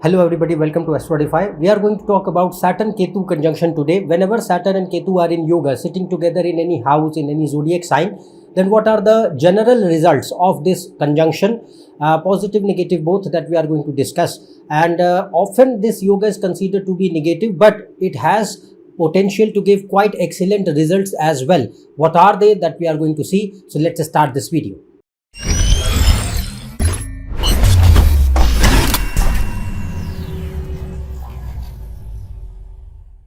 Hello everybody, welcome to AstroEdify. We are going to talk about Saturn-Ketu conjunction today. Whenever Saturn and Ketu are in yoga, sitting together in any house, in any zodiac sign, then what are the general results of this conjunction? Positive, negative, both, that we are going to discuss. And often this yoga is considered to be negative, but it has potential to give quite excellent results as well. What are they that we are going to see? So let's start this video.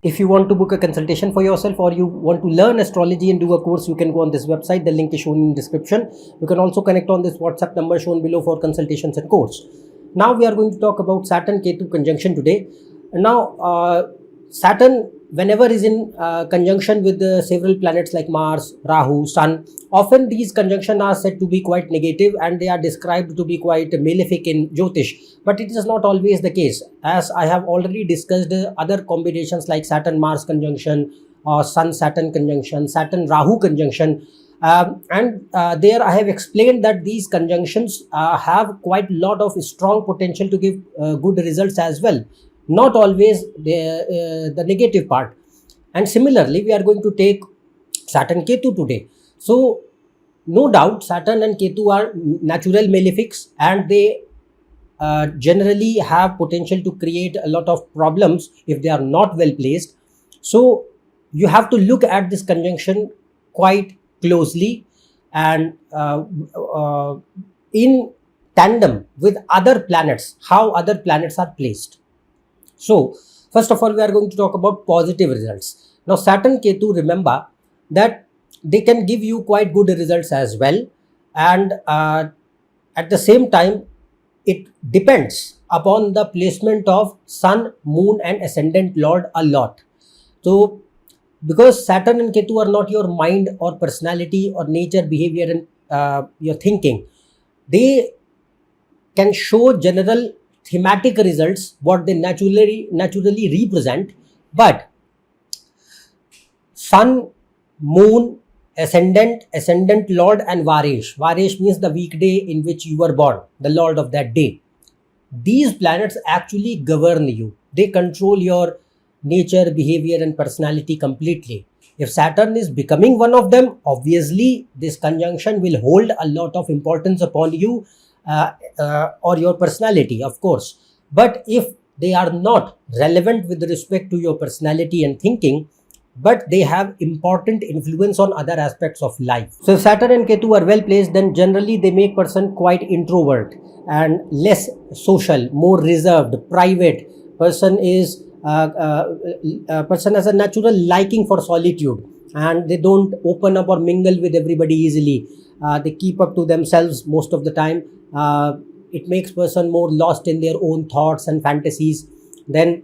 If you want to book a consultation for yourself or you want to learn astrology and do a course, you can go on this website. The link is shown in the description. You can also connect on this WhatsApp number shown below for consultations and course. Now we are going to talk about Saturn-Ketu conjunction today. Now Saturn, whenever is in conjunction with several planets like Mars, Rahu, Sun, often these conjunctions are said to be quite negative and they are described to be quite malefic in Jyotish. But it is not always the case, as I have already discussed other combinations like Saturn-Mars conjunction or Sun-Saturn conjunction, Saturn-Rahu conjunction. There I have explained that these conjunctions have quite a lot of strong potential to give good results as well. Not always the negative part. And similarly, we are going to take Saturn-Ketu today. So, no doubt, Saturn and Ketu are natural malefics and they generally have potential to create a lot of problems if they are not well placed. So, you have to look at this conjunction quite closely and in tandem with other planets, how other planets are placed. So, first of all, we are going to talk about positive results. Now, Saturn-Ketu, remember that they can give you quite good results as well. And at the same time, it depends upon the placement of Sun, Moon and Ascendant Lord a lot. So, because Saturn and Ketu are not your mind or personality or nature, behavior and your thinking, they can show general thematic results, what they naturally represent. But Sun, Moon, Ascendant Lord and Varesh means the weekday in which you were born, the Lord of that day. These planets actually govern you. They control your nature, behavior and personality completely. If Saturn is becoming one of them, obviously this conjunction will hold a lot of importance upon you or your personality, of course. But if they are not relevant with respect to your personality and thinking, but they have important influence on other aspects of life. So if Saturn and Ketu are well placed, then generally they make person quite introvert and less social, more reserved, private. Person has a natural liking for solitude and they don't open up or mingle with everybody easily. They keep up to themselves most of the time. It makes person more lost in their own thoughts and fantasies. Then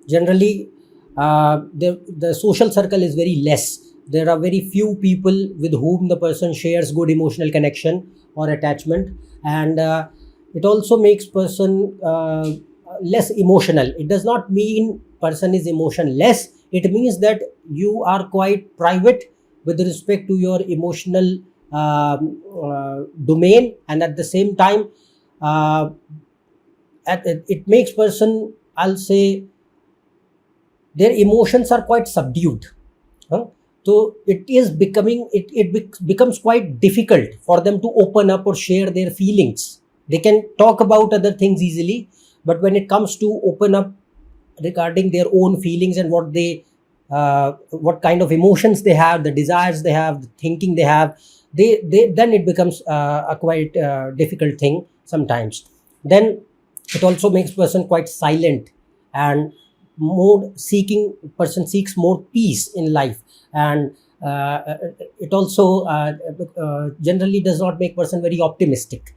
generally the social circle is very less. There are very few people with whom the person shares good emotional connection or attachment, and it also makes person less emotional. It does not mean person is emotionless. It means that you are quite private with respect to your emotional domain, and at the same time it makes person, I'll say, their emotions are quite subdued. So it becomes quite difficult for them to open up or share their feelings. They can talk about other things easily, but when it comes to open up regarding their own feelings and what kind of emotions they have, the desires they have, the thinking they have, then it becomes a quite difficult thing sometimes. Then it also makes person quite silent and person seeks more peace in life, and it also generally does not make person very optimistic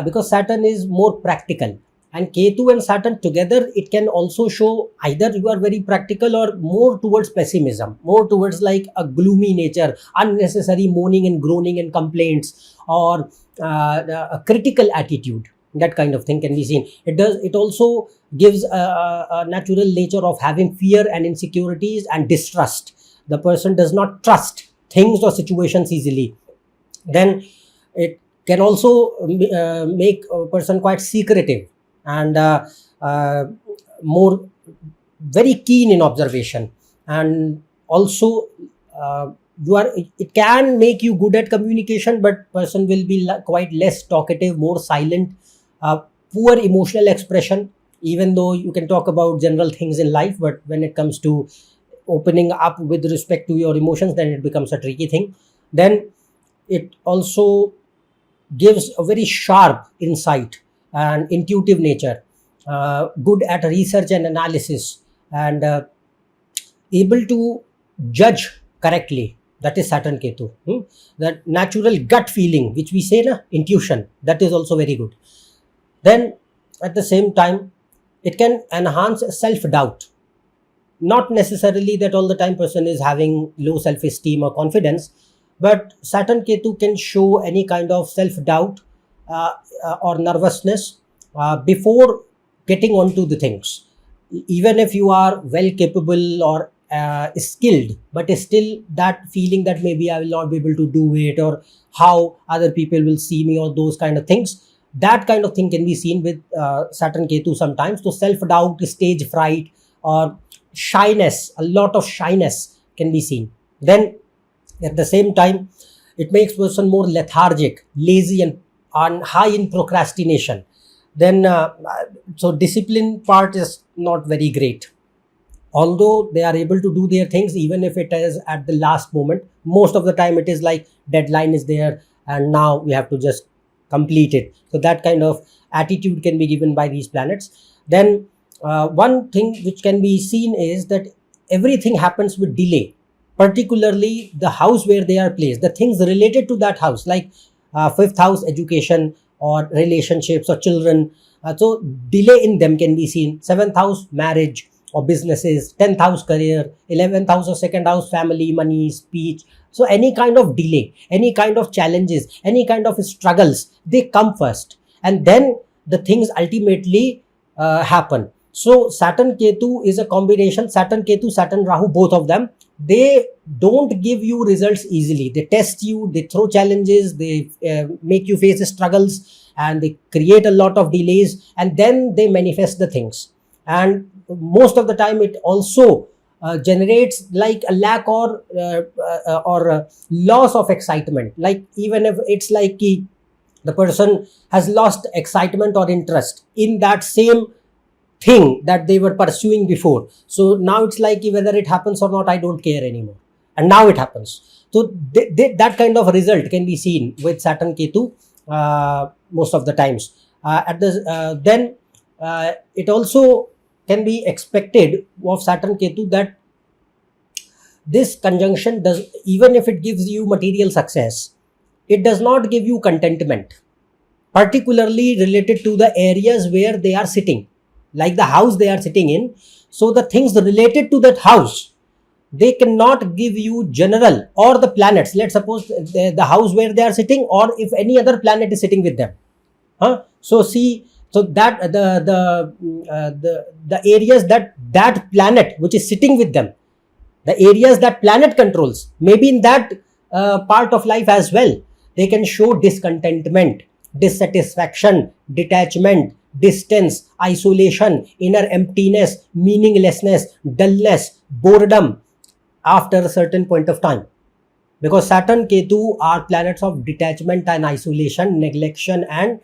because Saturn is more practical, and Ketu and Saturn together, it can also show either you are very practical or more towards pessimism, more towards like a gloomy nature, unnecessary moaning and groaning and complaints, or a critical attitude. That kind of thing can be seen. It also gives a natural nature of having fear and insecurities and distrust. The person does not trust things or situations easily. Then it can also make a person quite secretive and more very keen in observation, and also it can make you good at communication, but person will be quite less talkative, more silent, poor emotional expression, even though you can talk about general things in life, but when it comes to opening up with respect to your emotions, then it becomes a tricky thing. Then it also gives a very sharp insight and intuitive nature, good at research and analysis, and able to judge correctly. That is Saturn Ketu. That natural gut feeling, which we say na, intuition, that is also very good. Then at the same time, it can enhance self-doubt. Not necessarily that all the time person is having low self-esteem or confidence, but Saturn Ketu can show any kind of self-doubt or nervousness before getting onto the things. Even if you are well capable or skilled, but still that feeling that maybe I will not be able to do it, or how other people will see me, or those kind of things, that kind of thing can be seen with Saturn Ketu sometimes. So self-doubt, stage fright, or shyness, a lot of shyness can be seen. Then at the same time, it makes person more lethargic, lazy, and high in procrastination. Then so discipline part is not very great, although they are able to do their things, even if it is at the last moment. Most of the time it is like deadline is there and now we have to just complete it. So that kind of attitude can be given by these planets. Then one thing which can be seen is that everything happens with delay, particularly the house where they are placed, the things related to that house, like fifth house, education or relationships or children. So delay in them can be seen. Seventh house, marriage or businesses. 10th house, career. 11th house or second house, family, money, speech. So any kind of delay, any kind of challenges, any kind of struggles, they come first, and then the things ultimately happen. So Saturn Ketu is a combination. Saturn Ketu, Saturn Rahu, both of them, they don't give you results easily. They test you, they throw challenges, they make you face struggles, and they create a lot of delays, and then they manifest the things. And most of the time it also generates like a lack or loss of excitement. Like even if it's like the person has lost excitement or interest in that same thing that they were pursuing before, so now it's like whether it happens or not, I don't care anymore, and now it happens. So that kind of result can be seen with Saturn Ketu most of the times. Then it also can be expected of Saturn Ketu that this conjunction does, even if it gives you material success, it does not give you contentment, particularly related to the areas where they are sitting, like the house they are sitting in. So the things related to that house, they cannot give you general, or the planets, let's suppose the house where they are sitting, or if any other planet is sitting with them. So see, so that the areas that planet which is sitting with them, the areas that planet controls, maybe in that part of life as well, they can show discontentment, dissatisfaction, detachment, distance, isolation, inner emptiness, meaninglessness, dullness, boredom after a certain point of time. Because Saturn, Ketu are planets of detachment and isolation, neglection, and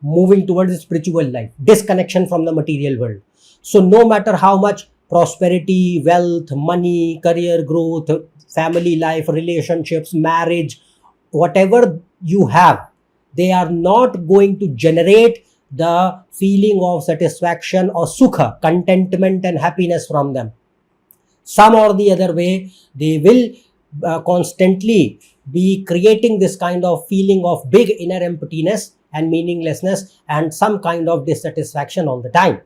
moving towards the spiritual life, disconnection from the material world. So no matter how much prosperity, wealth, money, career growth, family life, relationships, marriage, whatever you have, they are not going to generate the feeling of satisfaction or sukha, contentment and happiness from them. Some or the other way, they will constantly be creating this kind of feeling of big inner emptiness and meaninglessness and some kind of dissatisfaction all the time.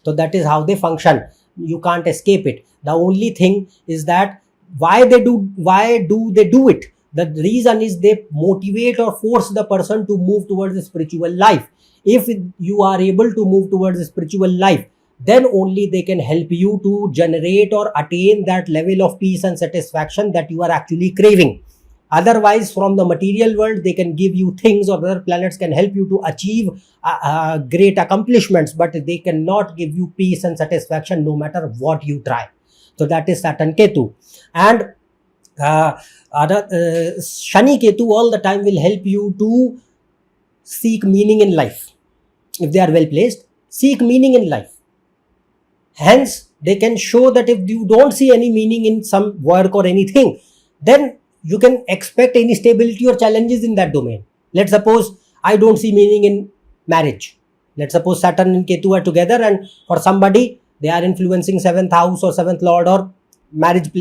So that is how they function. You can't escape it. The only thing is that why do they do it? The reason is they motivate or force the person to move towards the spiritual life. If you are able to move towards the spiritual life, then only they can help you to generate or attain that level of peace and satisfaction that you are actually craving. Otherwise, from the material world, they can give you things, or other planets can help you to achieve great accomplishments, but they cannot give you peace and satisfaction no matter what you try. So that is Saturn-Ketu. And Shani-Ketu all the time will help you to seek meaning in life. If they are well placed, seek meaning in life. Hence, they can show that if you don't see any meaning in some work or anything, then you can expect any stability or challenges in that domain. Let's suppose I don't see meaning in marriage. Let's suppose Saturn and Ketu are together, and for somebody, they are influencing 7th house or 7th lord or marriage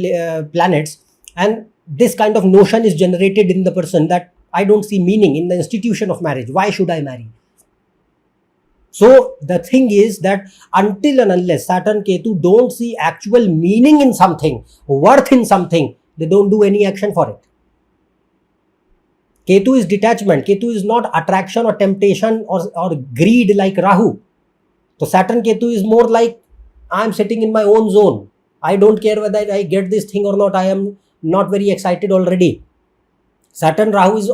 planets, and this kind of notion is generated in the person that I don't see meaning in the institution of marriage. Why should I marry? So the thing is that until and unless Saturn Ketu don't see actual meaning in something, worth in something, they don't do any action for it. Ketu is detachment. Ketu is not attraction or temptation or greed like Rahu. So Saturn Ketu is more like, I am sitting in my own zone. I don't care whether I get this thing or not. I am not very excited already. Saturn Rahu is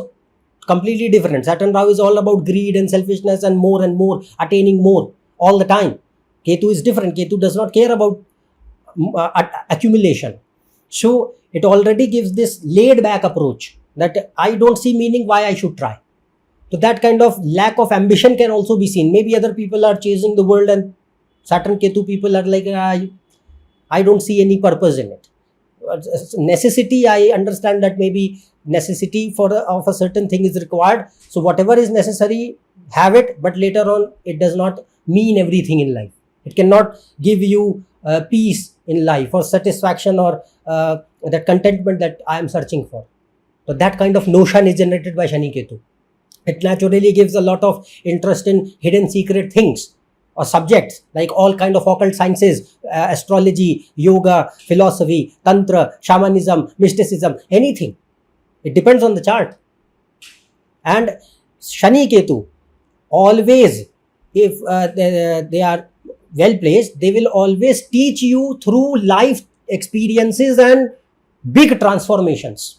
completely different. Saturn Rahu is all about greed and selfishness and more, attaining more all the time. Ketu is different. Ketu does not care about accumulation. So it already gives this laid back approach that I don't see meaning, why I should try. So that kind of lack of ambition can also be seen. Maybe other people are chasing the world and Saturn Ketu people are like, I don't see any purpose in it. Necessity, I understand that maybe necessity of a certain thing is required. So whatever is necessary, have it, but later on it does not mean everything in life. It cannot give you peace in life or satisfaction or that contentment that I am searching for. So that kind of notion is generated by Shani Ketu. It naturally gives a lot of interest in hidden secret things or subjects like all kind of occult sciences, astrology, yoga, philosophy, tantra, shamanism, mysticism, anything. It depends on the chart. And Shani Ketu, always, if they are well placed, they will always teach you through life experiences and big transformations,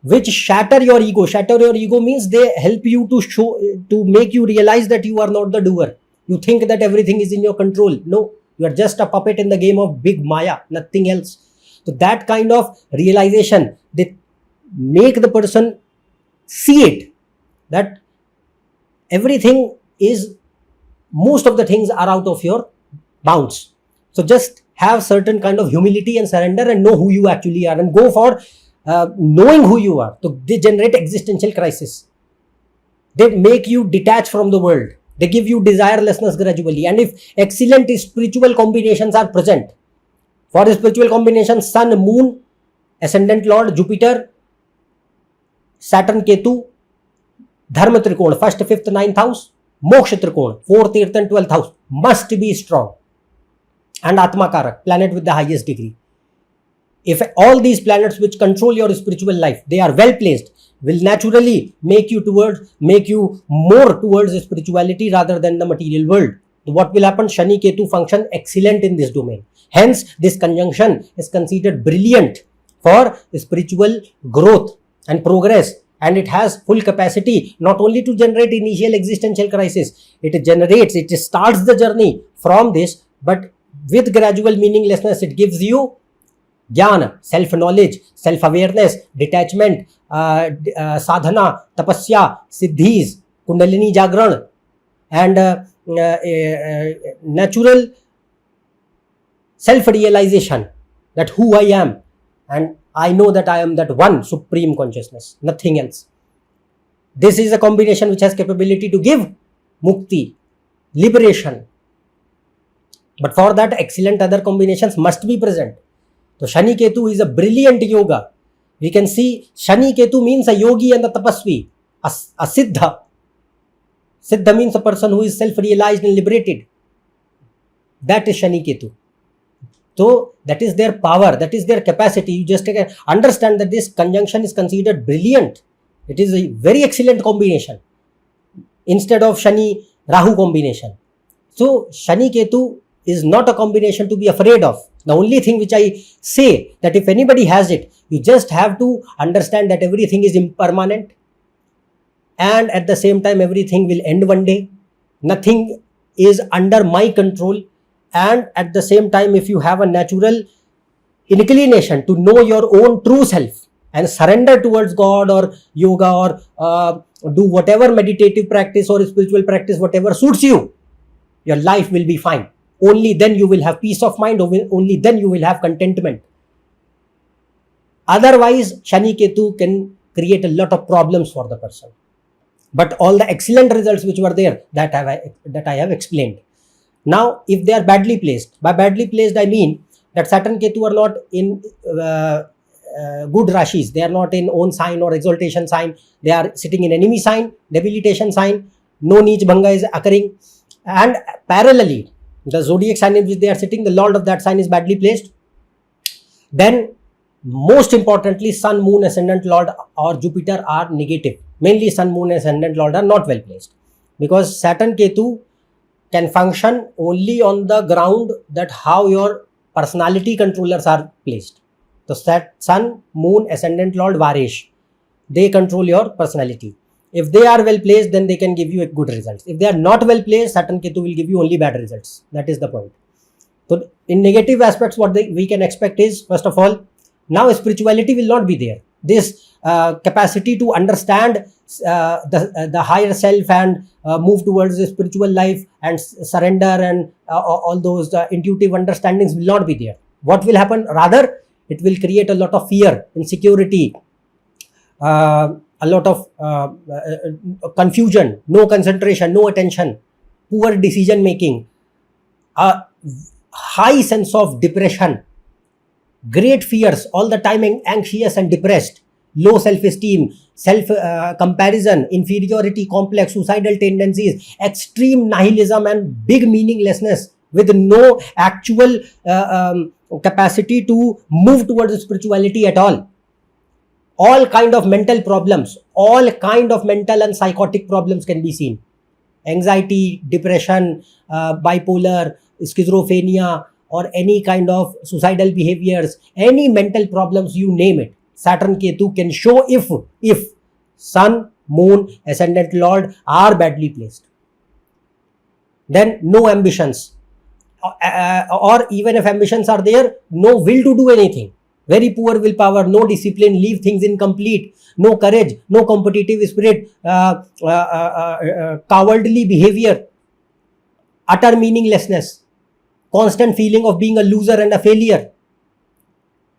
which shatter your ego. Shatter your ego means they help you to make you realize that you are not the doer. You think that everything is in your control. No, you are just a puppet in the game of big Maya, nothing else. So that kind of realization, they make the person see it, that everything is, most of the things are out of your bounds. So just have certain kind of humility and surrender and know who you actually are and go for knowing who you are. So they generate existential crisis. They make you detach from the world. They give you desirelessness gradually. And if excellent spiritual combinations are present, for spiritual combinations, Sun, Moon, Ascendant Lord, Jupiter, Saturn, Ketu, Dharma Trikona, 1st, 5th, 9th house, Moksha Trikona, 4th, 8th and 12th house must be strong. And Atma Karak, planet with the highest degree. If all these planets which control your spiritual life, they are well placed, will naturally make you more towards spirituality rather than the material world. So what will happen? Shani Ketu function excellent in this domain. Hence, this conjunction is considered brilliant for spiritual growth and progress. And it has full capacity not only to generate initial existential crisis, it starts the journey from this, but with gradual meaninglessness, it gives you jnana, self-knowledge, self-awareness, detachment, sadhana, tapasya, siddhis, kundalini jagran, and natural self-realization that who I am, and I know that I am that one supreme consciousness, nothing else. This is a combination which has capability to give mukti, liberation. But for that, excellent other combinations must be present. So Shani Ketu is a brilliant yoga. We can see Shani Ketu means a yogi and a tapasvi, a siddha. Siddha means a person who is self-realized and liberated. That is Shani Ketu. So that is their power, that is their capacity. You just understand that this conjunction is considered brilliant. It is a very excellent combination instead of Shani Rahu combination. So Shani Ketu is not a combination to be afraid of. The only thing which I say that if anybody has it, you just have to understand that everything is impermanent, and at the same time everything will end one day. Nothing is under my control, and at the same time, if you have a natural inclination to know your own true self and surrender towards God or yoga or do whatever meditative practice or spiritual practice, whatever suits you, your life will be fine. Only then you will have peace of mind, only then you will have contentment. Otherwise, Shani-Ketu can create a lot of problems for the person. But all the excellent results which were there, that I have explained. Now, if they are badly placed, by badly placed I mean that Saturn-Ketu are not in good rashis, they are not in own sign or exaltation sign, they are sitting in enemy sign, debilitation sign, no Neech Bhanga is occurring, and parallelly, the zodiac sign in which they are sitting, the lord of that sign is badly placed. Then, most importantly, Sun, Moon, Ascendant Lord or Jupiter are negative. Mainly Sun, Moon, Ascendant Lord are not well placed, because Saturn-Ketu can function only on the ground that how your personality controllers are placed. So Sun, Moon, Ascendant Lord, Varesh, they control your personality. If they are well placed, then they can give you a good results. If they are not well placed, Saturn-Ketu will give you only bad results. That is the point. So in negative aspects, what we can expect is, first of all, now spirituality will not be there. This capacity to understand the higher self and move towards the spiritual life and surrender and all those intuitive understandings will not be there. What will happen? Rather, it will create a lot of fear, insecurity, a lot of confusion, no concentration, no attention, poor decision making, a high sense of depression, great fears, all the time anxious and depressed, low self-esteem, self-comparison, inferiority complex, suicidal tendencies, extreme nihilism and big meaninglessness with no actual capacity to move towards spirituality at all. All kind of mental problems, all kind of mental and psychotic problems can be seen. Anxiety, depression, bipolar, schizophrenia, or any kind of suicidal behaviors, any mental problems, you name it. Saturn-Ketu can show if Sun, Moon, Ascendant Lord are badly placed. Then no ambitions, or even if ambitions are there, no will to do anything. Very poor willpower, no discipline, leave things incomplete, no courage, no competitive spirit, cowardly behavior, utter meaninglessness, constant feeling of being a loser and a failure.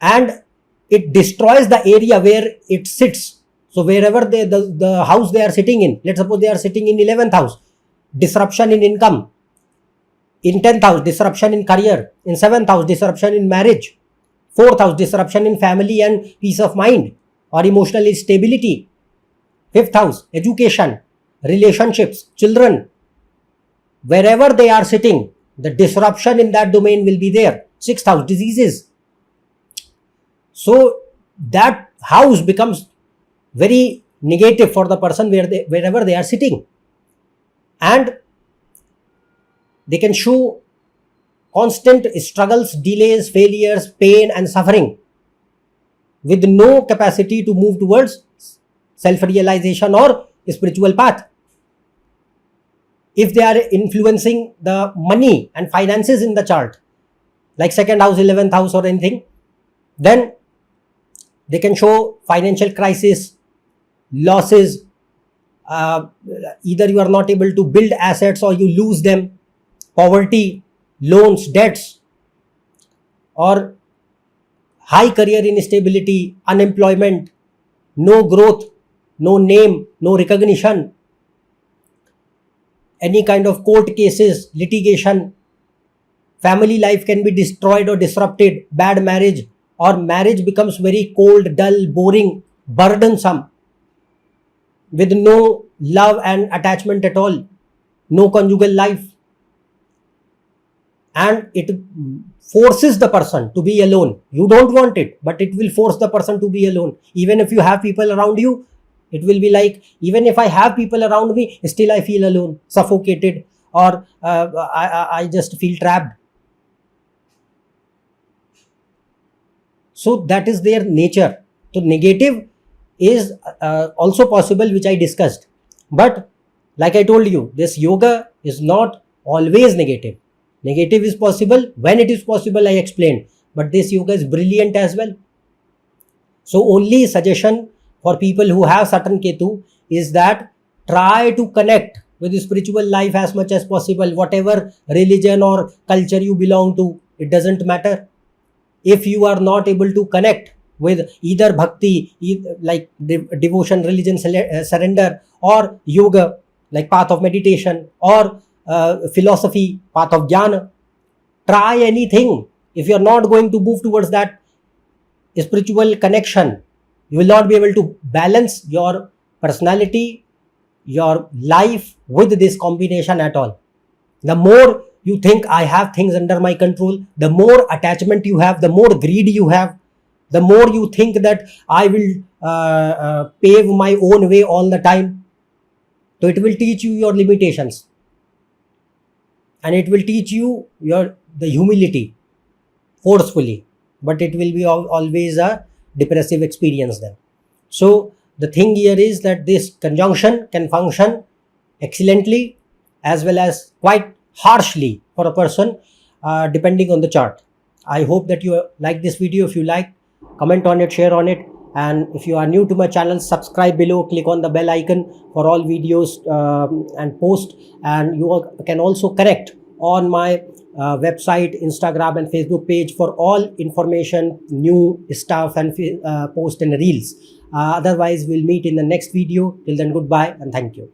And it destroys the area where it sits. So wherever the house they are sitting in, let's suppose they are sitting in 11th house, disruption in income. In 10th house, disruption in career. In 7th house, disruption in marriage. 4th house, disruption in family and peace of mind or emotional stability. 5th house, education, relationships, children. Wherever they are sitting, the disruption in that domain will be there. 6th house, diseases. So that house becomes very negative for the person wherever they are sitting. And they can show constant struggles, delays, failures, pain and suffering with no capacity to move towards self-realization or spiritual path. If they are influencing the money and finances in the chart, like 2nd house, 11th house or anything, then they can show financial crisis, losses, either you are not able to build assets or you lose them, poverty, loans, debts, or high career instability, unemployment, no growth, no name, no recognition, any kind of court cases, litigation, family life can be destroyed or disrupted, bad marriage, or marriage becomes very cold, dull, boring, burdensome, with no love and attachment at all, no conjugal life. And it forces the person to be alone. You don't want it, but it will force the person to be alone. Even if you have people around you, it will be like, even if I have people around me, still I feel alone, suffocated, or I just feel trapped. So that is their nature. So negative is also possible, which I discussed. But like I told you, this yoga is not always negative. Negative is possible. When it is possible, I explained. But this yoga is brilliant as well. So only suggestion for people who have Saturn-Ketu is that try to connect with the spiritual life as much as possible. Whatever religion or culture you belong to, it doesn't matter. If you are not able to connect with either bhakti, like devotion, religion, surrender, or yoga, like path of meditation, or philosophy, path of jnana, try anything. If you are not going to move towards that spiritual connection, you will not be able to balance your personality, your life with this combination at all. The more you think I have things under my control, the more attachment you have, the more greed you have, the more you think that I will pave my own way all the time. So it will teach you your limitations, and it will teach you the humility forcefully, but it will be always a depressive experience then. So the thing here is that this conjunction can function excellently as well as quite harshly for a person, depending on the chart. I hope that you like this video. If you like, comment on it, share on it, and if you are new to my channel, subscribe below, click on the bell icon for all videos and post. And you can also connect on my website, Instagram and Facebook page for all information, new stuff, and post and reels. Otherwise, we'll meet in the next video. Till then, goodbye and thank you.